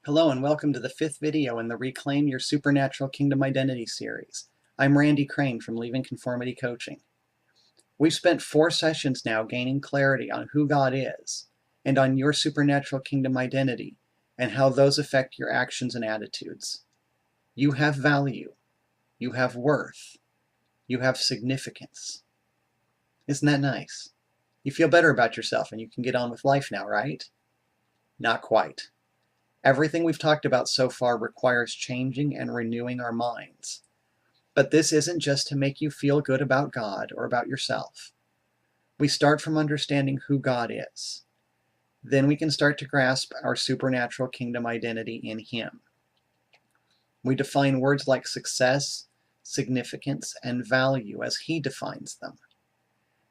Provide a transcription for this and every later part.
Hello and welcome to the fifth video in the Reclaim Your Supernatural Kingdom Identity series. I'm Randy Crane from Leaving Conformity Coaching. We've spent 4 sessions now gaining clarity on who God is and on your supernatural kingdom identity and how those affect your actions and attitudes. You have value. You have worth. You have significance. Isn't that nice? You feel better about yourself and you can get on with life now, right? Not quite. Everything we've talked about so far requires changing and renewing our minds. But this isn't just to make you feel good about God or about yourself. We start from understanding who God is. Then we can start to grasp our supernatural kingdom identity in Him. We define words like success, significance, and value as He defines them.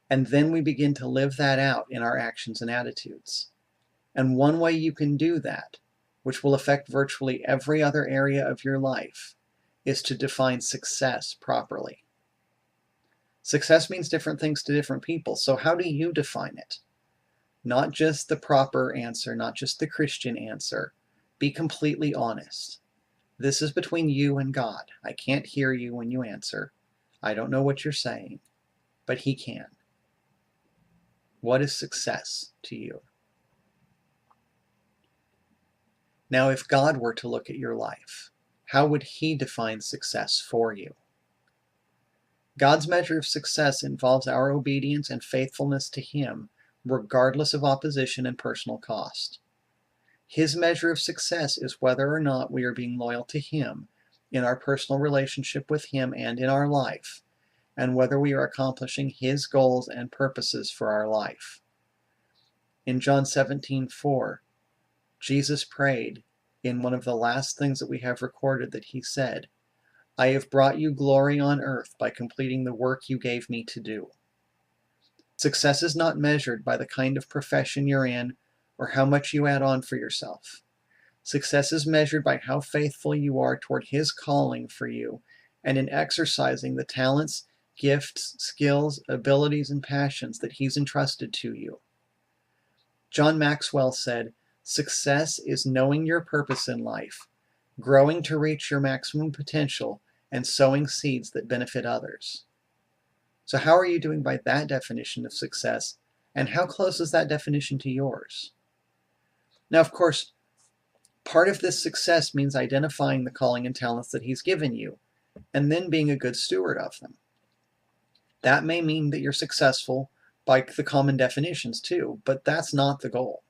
And then we begin to live that out in our actions and attitudes. And one way you can do that, which will affect virtually every other area of your life, is to define success properly. Success means different things to different people, so how do you define it? Not just the proper answer, not just the Christian answer. Be completely honest. This is between you and God. I can't hear you when you answer. I don't know what you're saying, but He can. What is success to you? Now, if God were to look at your life, how would He define success for you? God's measure of success involves our obedience and faithfulness to Him, regardless of opposition and personal cost. His measure of success is whether or not we are being loyal to Him in our personal relationship with Him and in our life, and whether we are accomplishing His goals and purposes for our life. In John 17:4, Jesus prayed in one of the last things that we have recorded that He said, "I have brought you glory on earth by completing the work you gave me to do." Success is not measured by the kind of profession you're in or how much you add on for yourself. Success is measured by how faithful you are toward His calling for you and in exercising the talents, gifts, skills, abilities, and passions that He's entrusted to you. John Maxwell said, "Success is knowing your purpose in life, growing to reach your maximum potential, and sowing seeds that benefit others." So how are you doing by that definition of success, and how close is that definition to yours? Now, of course, part of this success means identifying the calling and talents that He's given you, and then being a good steward of them. That may mean that you're successful by the common definitions too, but that's not the goal.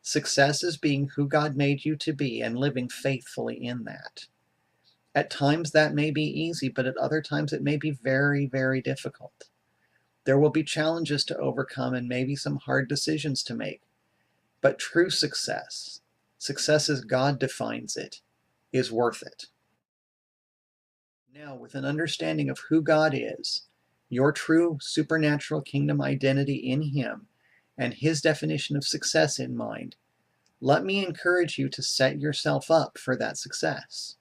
Success is being who God made you to be and living faithfully in that. At times that may be easy, but at other times it may be very, very difficult. There will be challenges to overcome and maybe some hard decisions to make. But true success, success as God defines it, is worth it. Now, with an understanding of who God is, your true supernatural kingdom identity in Him, and His definition of success in mind, let me encourage you to set yourself up for that success.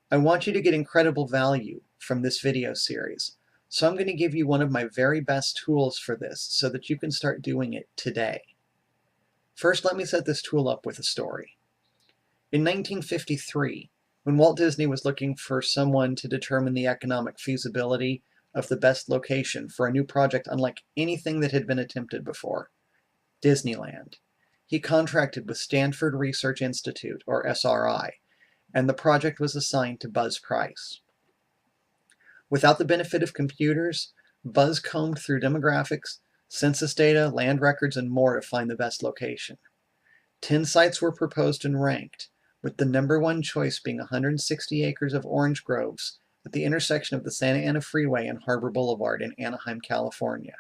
I want you to get incredible value from this video series, so I'm going to give you one of my very best tools for this so that you can start doing it today. First, let me set this tool up with a story. In 1953, when Walt Disney was looking for someone to determine the economic feasibility of the best location for a new project unlike anything that had been attempted before, Disneyland, he contracted with Stanford Research Institute, or SRI, and the project was assigned to Buzz Price. Without the benefit of computers, Buzz combed through demographics, census data, land records, and more to find the best location. 10 sites were proposed and ranked, with the #1 choice being 160 acres of orange groves at the intersection of the Santa Ana Freeway and Harbor Boulevard in Anaheim, California.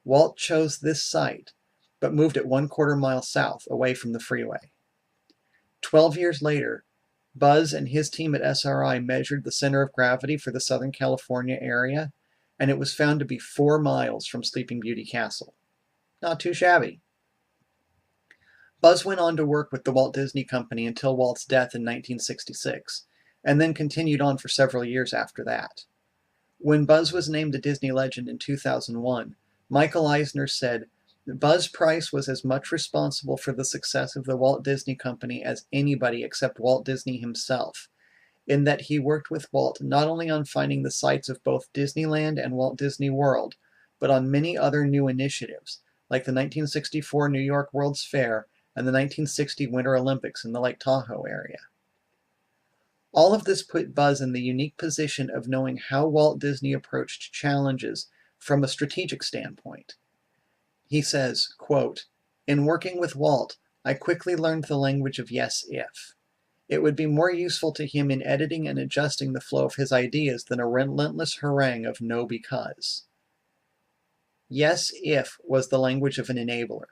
Walt chose this site, but moved it 1/4 mile south, away from the freeway. 12 years later, Buzz and his team at SRI measured the center of gravity for the Southern California area, and it was found to be 4 miles from Sleeping Beauty Castle. Not too shabby. Buzz went on to work with the Walt Disney Company until Walt's death in 1966, and then continued on for several years after that. When Buzz was named a Disney legend in 2001, Michael Eisner said, Buzz Price was as much responsible for the success of the Walt Disney Company as anybody except Walt Disney himself, in that he worked with Walt not only on finding the sites of both Disneyland and Walt Disney World, but on many other new initiatives, like the 1964 New York World's Fair and the 1960 Winter Olympics in the Lake Tahoe area. All of this put Buzz in the unique position of knowing how Walt Disney approached challenges from a strategic standpoint. He says, quote, "In working with Walt, I quickly learned the language of yes if. It would be more useful to him in editing and adjusting the flow of his ideas than a relentless harangue of no because." Yes if was the language of an enabler,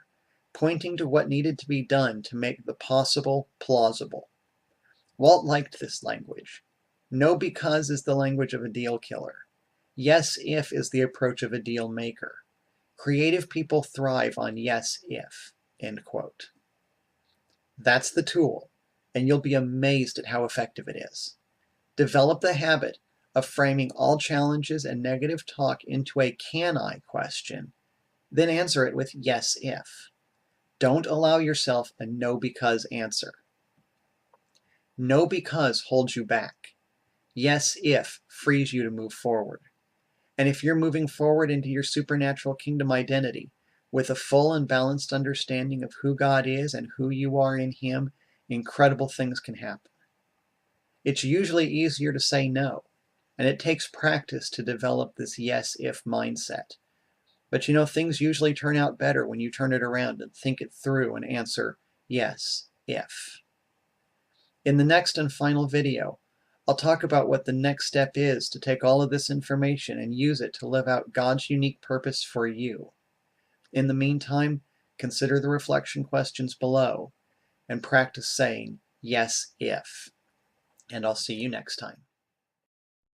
pointing to what needed to be done to make the possible plausible. Walt liked this language. No because is the language of a deal killer. Yes if is the approach of a deal maker. Creative people thrive on yes if, end quote. That's the tool, and you'll be amazed at how effective it is. Develop the habit of framing all challenges and negative talk into a can I question, then answer it with yes if. Don't allow yourself a no because answer. No because holds you back. Yes if frees you to move forward. And if you're moving forward into your supernatural kingdom identity with a full and balanced understanding of who God is and who you are in Him, incredible things can happen. It's usually easier to say no, and it takes practice to develop this yes if mindset. But you know, things usually turn out better when you turn it around and think it through and answer yes if. In the next and final video, I'll talk about what the next step is to take all of this information and use it to live out God's unique purpose for you. In the meantime, consider the reflection questions below and practice saying yes if. And I'll see you next time.